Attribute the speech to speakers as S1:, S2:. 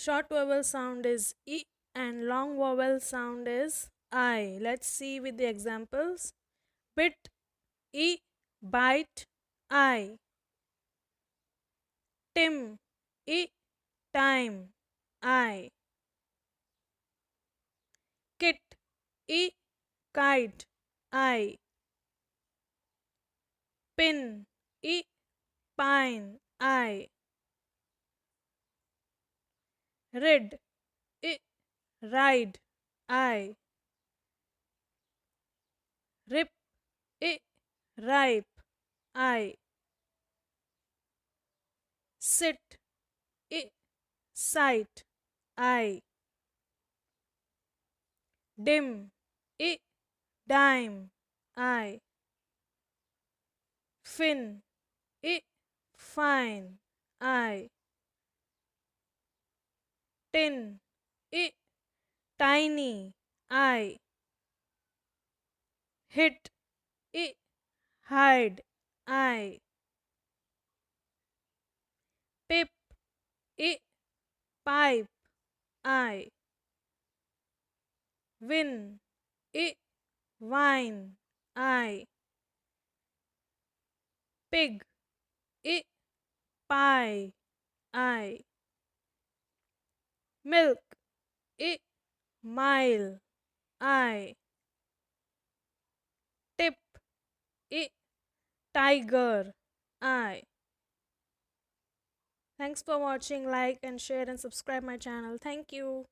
S1: Short vowel sound is E and long vowel sound is I. Let's see with the examples. Bit, E, bite, I. Tim, E, time, I. Kit, E, kite, I. Pin, E, pine, I. Rid, I, ride, I. Rip, I, ripe, I. Sit, I, sight, I. Dim, I, dime, I. Fin, I, fine, I. Tin, I, tiny, I. Hit, I, hide, I. Pip, I, pipe, I. Win, I, wine, I. Pig, I, pie, I. Milk, I, mile, I. Tip, I, tiger, I. Thanks for watching. Like and share and subscribe my channel. Thank you.